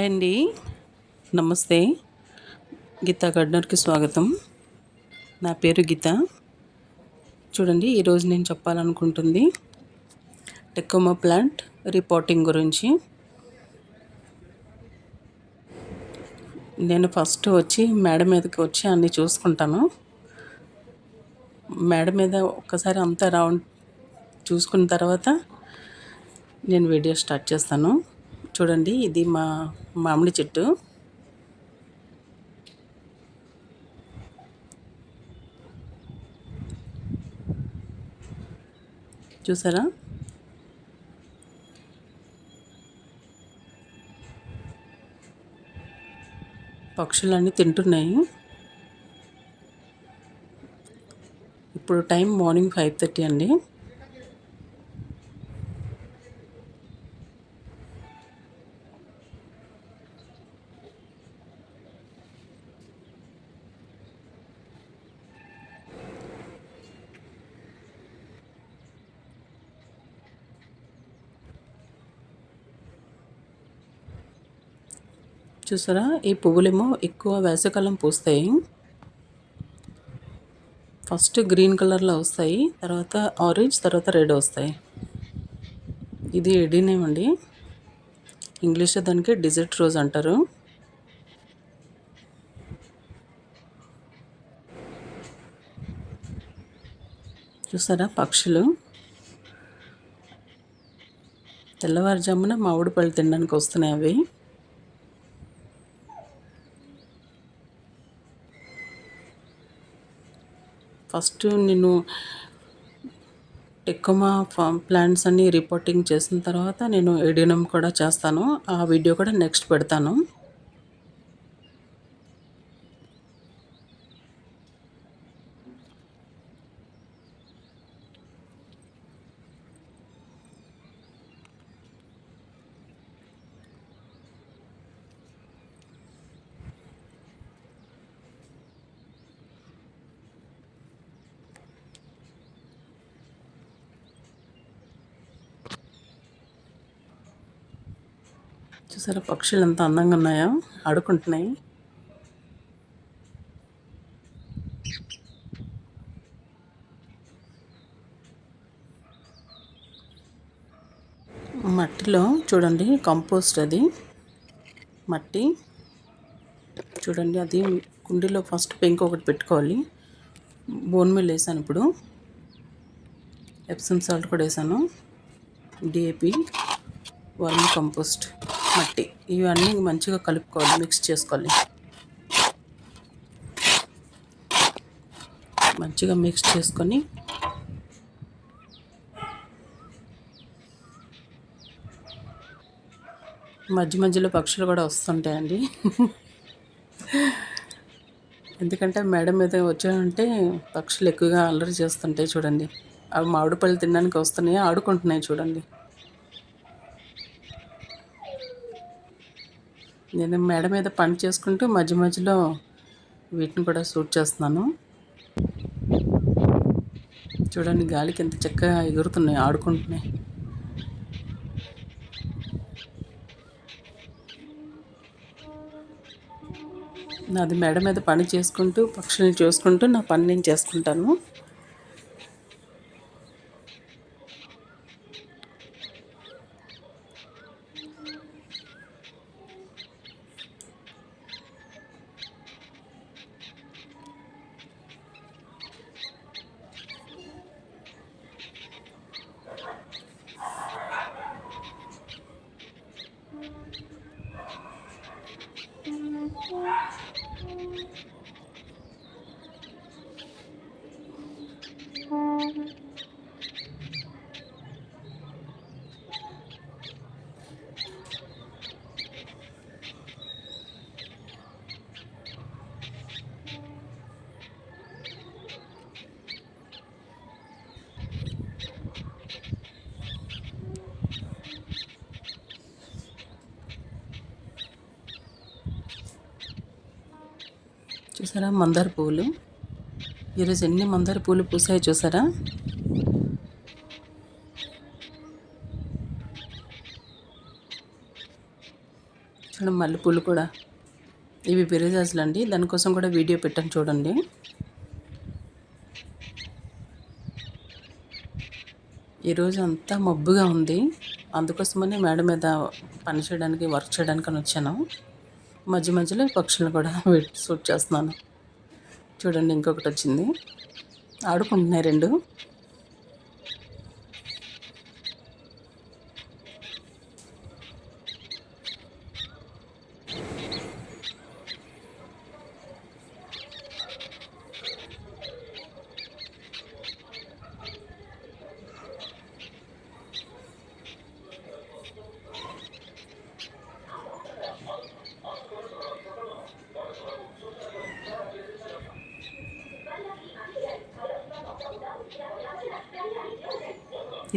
Hi అండి. నమస్తే. గీతా గార్డెనర్కి స్వాగతం. నా పేరు గీత. చూడండి, ఈరోజు నేను చెప్పాలనుకుంటుంది టెకోమా ప్లాంట్ రిపోర్టింగ్ గురించి. నేను ఫస్ట్ వచ్చి మేడ మీదకి వచ్చి అన్నీ చూసుకుంటాను. మేడ మీద ఒక్కసారి అంతా రౌండ్ చూసుకున్న తర్వాత నేను వీడియో స్టార్ట్ చేస్తాను. చూడండి, ఇది మా మామిడి చెట్టు. చూసారా? పక్షులన్నీ తింటున్నాయి. ఇప్పుడు టైం మార్నింగ్ 5:30 అండి. చూసారా? ఈ పువ్వులేమో ఎక్కువ వేసవికాలం పూస్తాయి. ఫస్ట్ గ్రీన్ కలర్లో వస్తాయి, తర్వాత ఆరెంజ్, తర్వాత రెడ్ వస్తాయి. ఇది ఎడీనేమ్ అండి. ఇంగ్లీష్లో దానికి డిజర్ట్ రోజ్ అంటారు. చూసారా పక్షులు? తెల్లవారుజామున మామిడి పళ్ళు తినడానికి వస్తున్నాయి అవి. ఫస్ట్ నేను టెకోమా ప్లాంట్స్ అన్ని రిపోర్టింగ్ చేసిన తర్వాత నేను ఎడినమ్ కూడా చేస్తాను. ఆ వీడియో కూడా నెక్స్ట్ పెడతాను. చూసారా పక్షులు ఎంత అందంగా ఉన్నాయో, ఆడుకుంటున్నాయి. మట్టిలో చూడండి, కంపోస్ట్ అది మట్టి. చూడండి, అది కుండీలో ఫస్ట్ పెంకు ఒకటి పెట్టుకోవాలి. బోన్ మీల్ వేసాను, ఇప్పుడు ఎప్సమ్ సాల్ట్ కూడా వేసాను, డిఏపి, వర్మి కంపోస్ట్, మట్టి, ఇవన్నీ మంచిగా కలుపుకోవాలి, మిక్స్ చేసుకోవాలి. మంచిగా మిక్స్ చేసుకొని మధ్య మధ్యలో పక్షులు కూడా వస్తుంటాయండి. ఎందుకంటే మేడ మీద వచ్చాయంటే పక్షులు ఎక్కువగా అల్లరి చేస్తుంటాయి. చూడండి, అవి మామిడి పళ్ళు తినడానికి వస్తున్నాయి, ఆడుకుంటున్నాయి. చూడండి, నేను మేడ మీద పని చేసుకుంటూ మధ్య మధ్యలో వీటిని కూడా షూట్ చేస్తున్నాను. చూడండి, గాలికి ఎంత చక్కగా ఎగురుతున్నాయి, ఆడుకుంటున్నాయి. నాది మేడ మీద పని చేసుకుంటూ పక్షుల్ని చూసుకుంటూ నా పని నేను చేసుకుంటాను. చూసారా మందార పువ్వులు? ఈరోజు ఎన్ని మందార పూలు పూసాయో చూసారా? చూడండి మల్లెపూలు కూడా, ఇవి బిరజాజులు అండి. దానికోసం కూడా వీడియో పెట్టాను చూడండి. ఈరోజు అంతా మబ్బుగా ఉంది, అందుకోసమని మేడ మీద పని చేయడానికి, వర్క్ చేయడానికి అని వచ్చాను. మధ్య మధ్యలో పక్షులను కూడా షూట్ చేస్తున్నాను. చూడండి ఇంకొకటి వచ్చింది, ఆడుకుంటున్నాయి రెండు.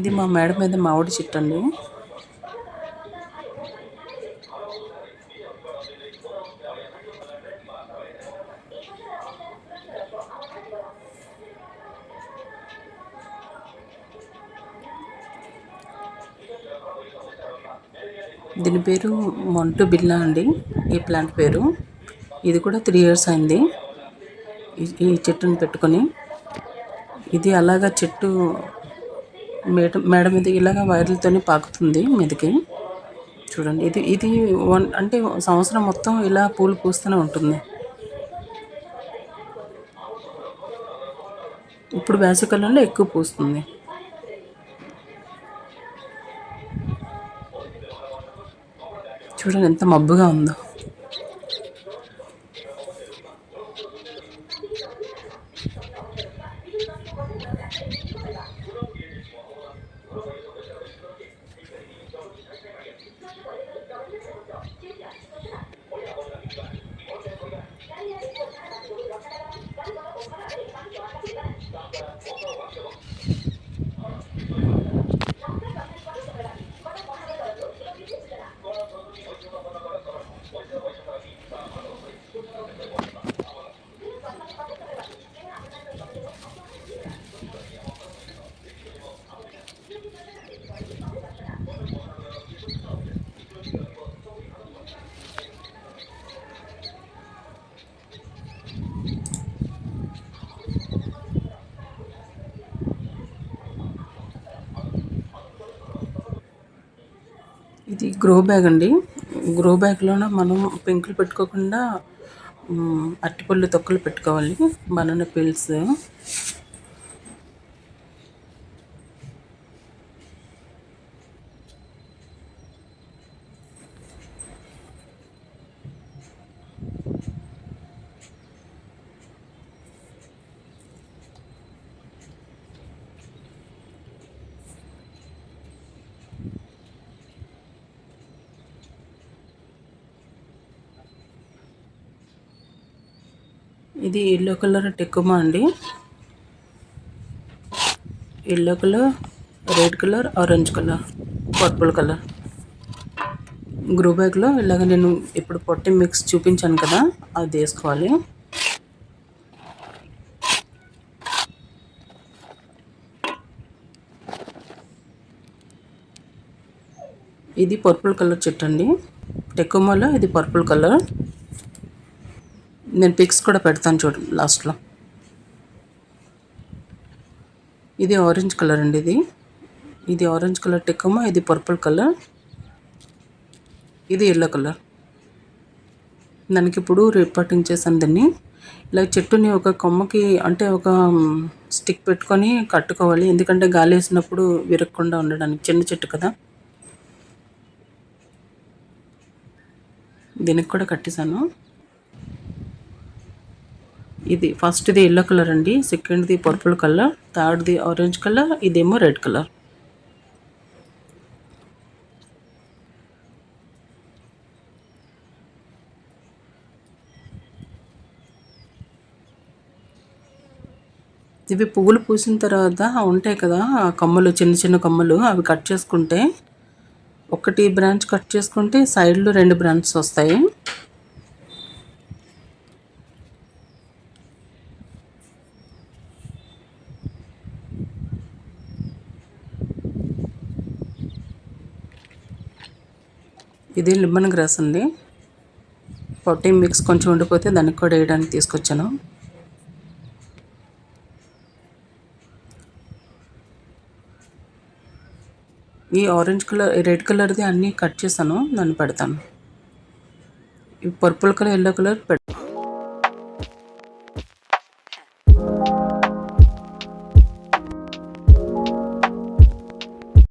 ఇది మా మేడ మీద మామిడి చెట్టు అండి. దీని పేరు మంటు బిల్లా అండి, ఈ ప్లాంట్ పేరు. ఇది కూడా 3 years అయింది ఈ చెట్టుని పెట్టుకొని. ఇది అలాగా చెట్టు మేడ మీద ఇలాగ వైర్లతోనే పాకుతుంది మీదకి. చూడండి ఇది ఇది అంటే సంవత్సరం మొత్తం ఇలా పూలు పూస్తూనే ఉంటుంది. ఇప్పుడు వేసవికాలంలో ఎక్కువ పూస్తుంది. చూడండి ఎంత మబ్బుగా ఉందో. ఇది గ్రో బ్యాగ్ అండి. గ్రో బ్యాగ్లోనే మనం పెంకులు పెట్టుకోకుండా అరటిపళ్ళు తొక్కలు పెట్టుకోవాలి, బనానా పీల్స్. ఇది ఎల్లో కలర్ టెక్కుమా అండి. Yellow colour, red colour, orange colour, purple colour. Grow బ్యాగ్లో ఇలాగ నేను ఇప్పుడు పొట్టి మిక్స్ చూపించాను కదా, అది వేసుకోవాలి. ఇది పర్పుల్ కలర్ చెట్టు అండి, టెక్కుమాలో ఇది పర్పుల్ కలర్. నేను పిక్స్ కూడా పెడతాను చూడండి లాస్ట్లో. ఇది ఆరెంజ్ కలర్ అండి. ఇది ఆరెంజ్ కలర్ టెక్కుమా, ఇది పర్పుల్ కలర్, ఇది ఎల్లో కలర్. దానికి ఇప్పుడు రిపోర్టింగ్ చేశాను దీన్ని. ఇలా చెట్టుని ఒక కొమ్మకి అంటే ఒక స్టిక్ పెట్టుకొని కట్టుకోవాలి, ఎందుకంటే గాలి వేసినప్పుడు విరగకుండా ఉండడానికి. చిన్న చెట్టు కదా, దీనికి కూడా కట్టేశాను. ఇది ఫస్ట్ది ఎల్లో కలర్ అండి, సెకండ్ది పర్పుల్ కలర్, థర్డ్ది ఆరెంజ్ కలర్, ఇదేమో రెడ్ కలర్. ఇవి పువ్వులు పూసిన తర్వాత ఉంటాయి కదా కొమ్మలు, చిన్న చిన్న కొమ్మలు, అవి కట్ చేసుకుంటే, ఒకటి బ్రాంచ్ కట్ చేసుకుంటే సైడ్లో 2 బ్రాంచెస్ వస్తాయి. ఇది లెమన్ గ్రాస్ అండి. పొట్టి మిక్స్ కొంచెం ఉండిపోతే దానికి కూడా వేయడానికి తీసుకొచ్చాను. ఈ ఆరెంజ్ కలర్, రెడ్ కలర్ది అన్నీ కట్ చేశాను, దాన్ని పెడతాను. ఈ పర్పుల్ కలర్, ఎల్లో కలర్